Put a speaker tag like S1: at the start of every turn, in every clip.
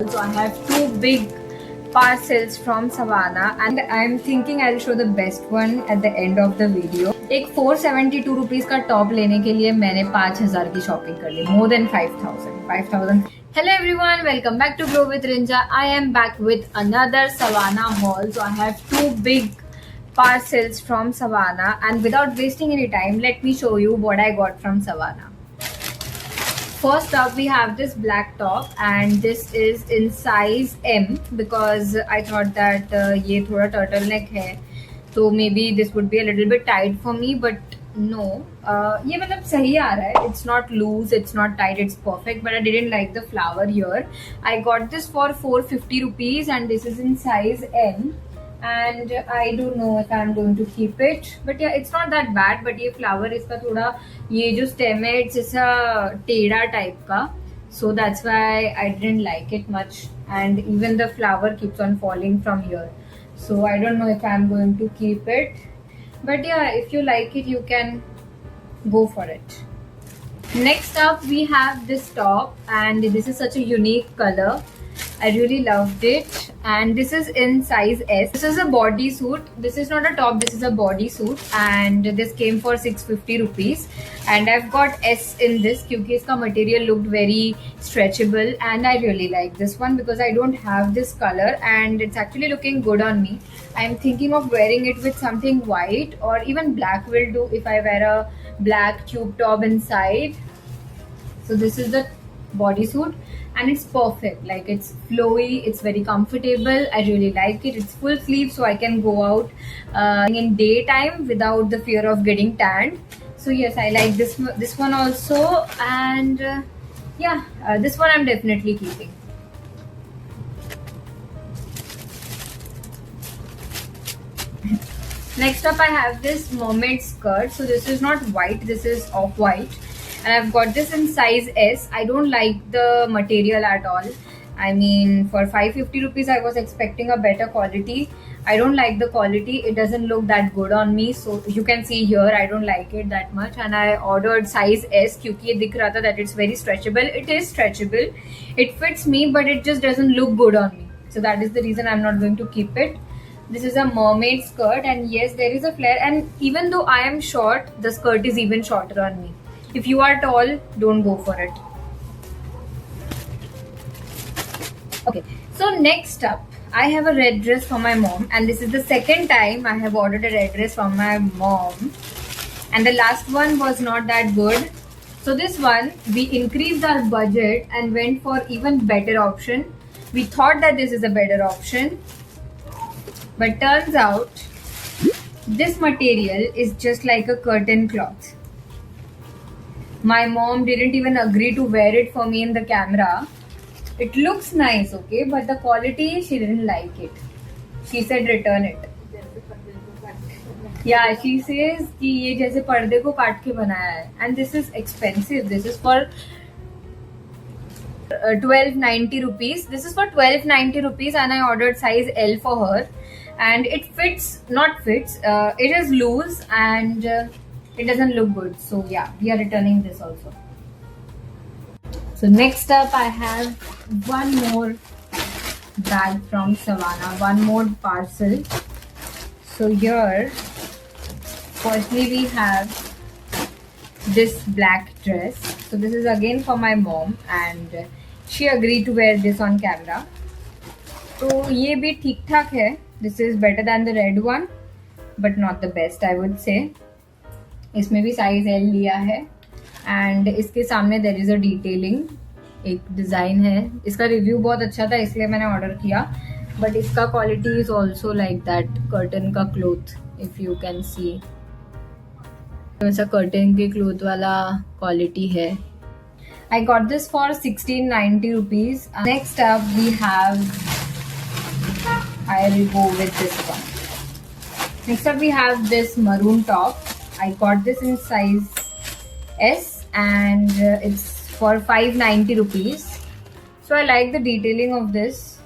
S1: haul. So I have two big parcels from Savannah and I'm thinking I'll show the best one at the end of the video. एक 472 rupees का top लेने के लिए मैंने 5000 की shopping कर ली, more than 5000. Hello everyone, welcome back to Glow with Rinja. I am back with another Savannah haul. So I have two big parcels from Savannah and without wasting any time, let me show you what I got from Savannah. First up, we have this black top and this is in size M because I thought that ये थोड़ा turtleneck है, so maybe this would be a little bit tight for me, but no, ये मतलब सही आ रहा है. It's not loose, it's not tight, it's perfect. But I didn't like the flower here. I got this for 450 rupees and this is in size M. And I don't know if I'm going to keep it, but yeah, it's not that bad. But ये flower इसका थोड़ा ये जो stem है it's ऐसा टेढ़ा type का, so that's why I didn't like it much. And even the flower keeps on falling from here, so I don't know if I'm going to keep it. But yeah, if you like it, you can go for it. Next up, we have this top, and this is such a unique color. I really loved it, and this is in size S. This is a bodysuit. This is not a top, this is a bodysuit, and this came for 650 rupees. And I've got S in this because its material looked very stretchable, and I really like this one because I don't have this color, and it's actually looking good on me. I'm thinking of wearing it with something white or even black will do if I wear a black tube top inside. So this is the bodysuit. And it's perfect, like it's flowy, it's very comfortable. I really like it. It's full sleeve, so I can go out in daytime without the fear of getting tanned. So yes, I like this one also. And this one I'm definitely keeping. Next up, I have this mermaid skirt. So this is not white, this is off-white. And I've got this in size S. I don't like the material at all. I mean, for 550 rupees, I was expecting a better quality. I don't like the quality. It doesn't look that good on me. So you can see here, I don't like it that much. And I ordered size S because it dikh raha tha that it's very stretchable. It is stretchable. It fits me, but it just doesn't look good on me. So that is the reason I'm not going to keep it. This is a mermaid skirt, and yes, there is a flare. And even though I am short, the skirt is even shorter on me. If you are tall, don't go for it. Okay, so next up, I have a red dress for my mom, and this is the second time I have ordered a red dress from my mom. And the last one was not that good. So this one, we increased our budget and went for even better option. We thought that this is a better option, but turns out this material is just like a curtain cloth. My mom didn't even agree to wear it for me in the camera. It looks nice, okay, but the quality, she didn't like it. She said return it. Yeah, she says कि ये जैसे पर्दे को काट के बनाया है. And this is expensive. This is for 1290 rupees. This is for 1290 rupees, and I ordered size L for her. And it fits, not fits, it is loose and it doesn't look good. So yeah, we are returning this also. So next up, I have one more bag from Savannah, one more parcel. So here, firstly we have this black dress. So this is again for my mom, and she agreed to wear this on camera. So ये भी ठीक ठाक है. This is better than the red one, but not the best, I would say. इसमें भी size L लिया है, and इसके सामने देयर इज अ डिटेलिंग, एक डिज़ाइन है. इसका रिव्यू बहुत अच्छा था इसलिए मैंने ऑर्डर किया, बट इसका quality is also like that curtain का cloth, if you can see. ऐसा कर्टन के क्लोथ वाला क्वालिटी है. I got this for 1690 rupees. Next up, we have, I will go with this one. Next up, we have this maroon top. I got this in size S, and it's for 590 rupees. So I like the detailing of this.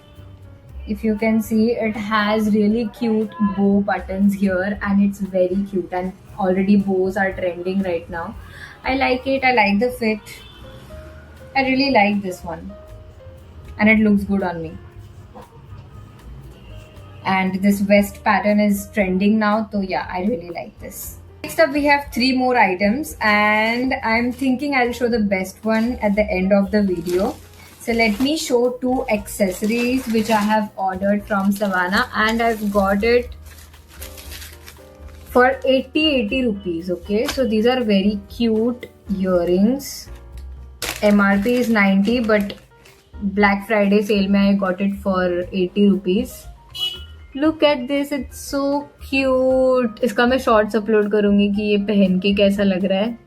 S1: If you can see, it has really cute bow buttons here, and it's very cute, and already bows are trending right now. I like it. I like the fit. I really like this one. and it looks good on me. And this vest pattern is trending now, so yeah, I really like this. Next up, we have 3 more items, and I'm thinking I'll show the best one at the end of the video. So let me show 2 accessories which I have ordered from Savana, and I've got it for 80 rupees. Okay, so these are very cute earrings. MRP is 90, but Black Friday sale mein I got it for 80 rupees. Look at this, it's so cute. इसका मैं shorts upload करूंगी कि ये पहन के कैसा लग रहा है.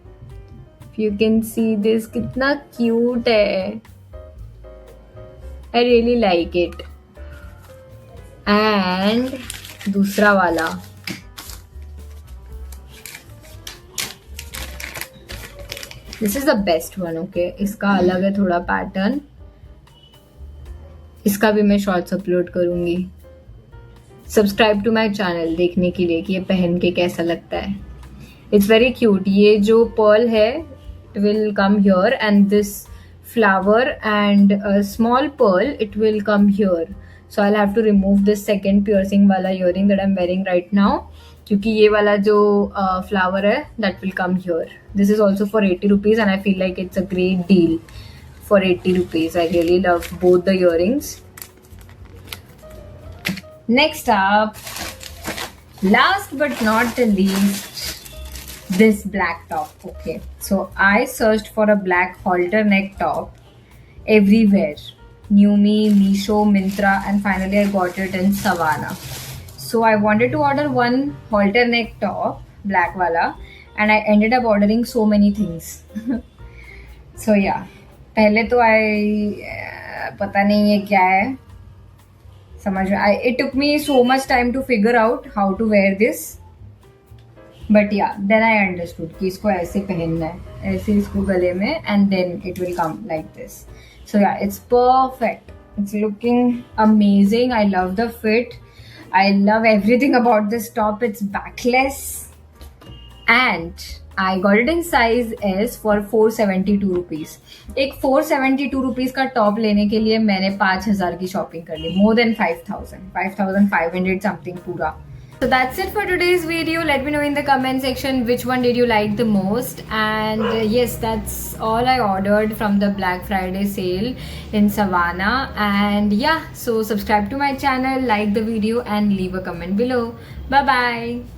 S1: You can see this, कितना cute है. I really like it. And दूसरा वाला, this is the best one. Okay, इसका अलग है थोड़ा पैटर्न. इसका भी मैं शॉर्ट्स अपलोड करूंगी. सब्सक्राइब टू माई चैनल देखने के लिए कि ये पहन के कैसा लगता है. It's very cute. ये जो पर्ल है it will come here, and this flower and small pearl it will come here. So I have to remove this second piercing वाला earring that I am wearing right now, क्योंकि ये वाला जो flower है that will come here. This is also for 80 rupees and I feel like it's a great deal for 80 rupees. I really love both the earrings. Next up, last but not the least, this black top. Okay, so I searched for a black halter neck top everywhere. Numi, Meesho, Myntra, and finally I got it in Savana. So I wanted to order one halter neck top, black wala, and I ended up ordering so many things. So yeah. पहले तो पता नहीं है क्या है, समझ में. It took me so much time to figure out how to wear this, but yeah then I understood कि इसको ऐसे पहनना है, ऐसे इसको गले में, and then it will come like this. So yeah, it's perfect. It's looking amazing. I love the fit. I love everything about this top. It's backless and I got it in size S for 472 rupees. एक 472 rupees का top लेने के लिए मैंने 5000 की shopping कर ली. More than 5500 something पूरा. So that's it for today's video. Let me know in the comment section which one did you like the most. And yes, that's all I ordered from the Black Friday sale in Savana. And yeah, so subscribe to my channel, like the video and leave a comment below. Bye bye.